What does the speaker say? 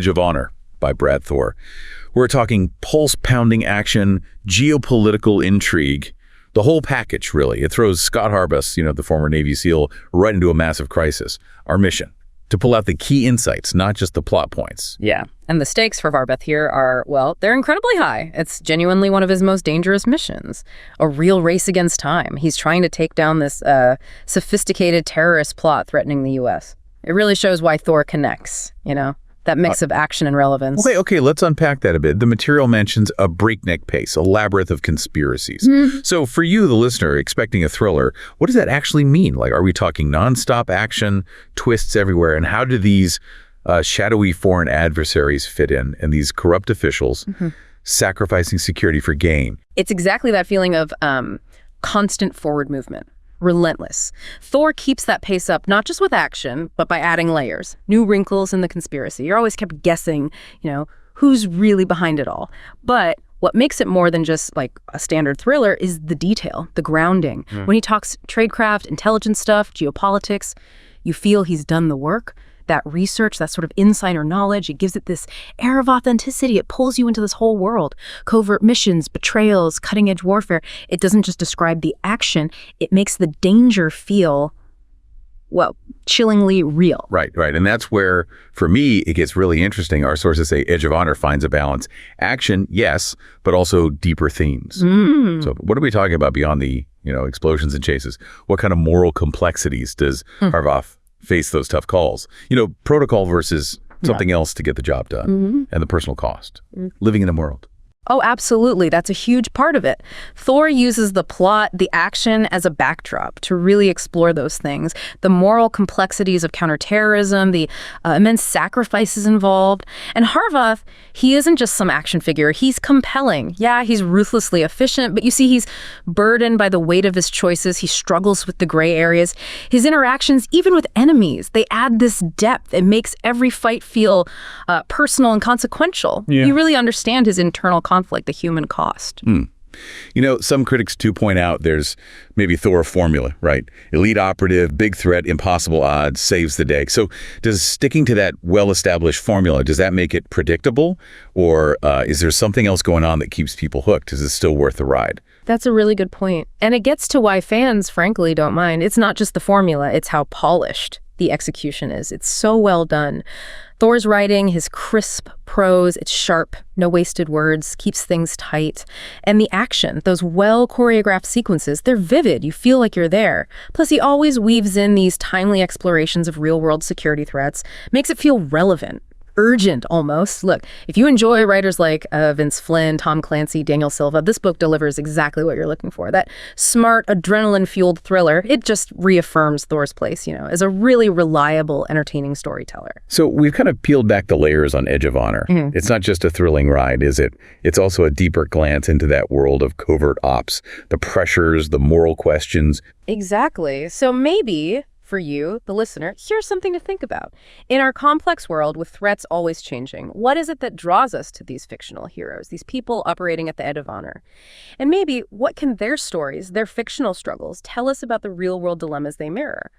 Edge of Honor by Brad Thor. We're talking pulse-pounding action, geopolitical intrigue, the whole package, really. It throws Scott Harbus, the former Navy SEAL, right into a massive crisis. Our mission, to pull out the key insights, not just the plot points. Yeah, and the stakes for Varbeth here are, well, they're incredibly high. It's genuinely one of his most dangerous missions. A real race against time. He's trying to take down this sophisticated terrorist plot threatening the U.S. It really shows why Thor connects, that mix of action and relevance. Okay, let's unpack that a bit. The material mentions a breakneck pace, a labyrinth of conspiracies. So for you, the listener, expecting a thriller, what does that actually mean? Like, are we talking nonstop action, twists everywhere? And how do these shadowy foreign adversaries fit in, and these corrupt officials sacrificing security for gain? It's exactly that feeling of constant forward movement. Relentless. Thor keeps that pace up, not just with action, but by adding layers, new wrinkles in the conspiracy. You're always kept guessing, who's really behind it all. But what makes it more than just like a standard thriller is the detail, the grounding. When he talks tradecraft, intelligence stuff, geopolitics, you feel he's done the work. That research, that sort of insider knowledge, it gives it this air of authenticity. It pulls you into this whole world. Covert missions, betrayals, cutting-edge warfare. It doesn't just describe the action. It makes the danger feel, well, chillingly real. Right. And that's where, for me, it gets really interesting. Our sources say Edge of Honor finds a balance. Action, yes, but also deeper themes. So what are we talking about beyond the, explosions and chases? What kind of moral complexities does Harvath face those tough calls? Protocol versus something else to get the job done, and the personal cost, living in a world. Oh, absolutely. That's a huge part of it. Thor uses the plot, the action as a backdrop to really explore those things. The moral complexities of counterterrorism, the immense sacrifices involved. And Harvath, he isn't just some action figure. He's compelling. Yeah, he's ruthlessly efficient, but you see he's burdened by the weight of his choices. He struggles with the gray areas. His interactions, even with enemies, they add this depth. It makes every fight feel personal and consequential. Yeah. You really understand his internal conflict, the human cost. Some critics too point out there's maybe Thor formula, right? Elite operative, big threat, impossible odds, saves the day. So does sticking to that well-established formula, does that make it predictable? Or is there something else going on that keeps people hooked? Is it still worth the ride? That's a really good point. And it gets to why fans, frankly, don't mind. It's not just the formula, it's how polished the execution is. It's so well done. Thor's writing, his crisp prose, it's sharp, no wasted words, keeps things tight. And the action, those well-choreographed sequences, they're vivid. You feel like you're there. Plus, he always weaves in these timely explorations of real-world security threats, makes it feel relevant. Urgent, almost. Look, if you enjoy writers like Vince Flynn, Tom Clancy, Daniel Silva, this book delivers exactly what you're looking for. That smart, adrenaline-fueled thriller, it just reaffirms Thor's place, as a really reliable, entertaining storyteller. So we've kind of peeled back the layers on Edge of Honor. It's not just a thrilling ride, is it? It's also a deeper glance into that world of covert ops, the pressures, the moral questions. Exactly. So maybe for you, the listener, here's something to think about. In our complex world with threats always changing, what is it that draws us to these fictional heroes, these people operating at the Edge of Honor? And maybe what can their stories, their fictional struggles, tell us about the real-world dilemmas they mirror?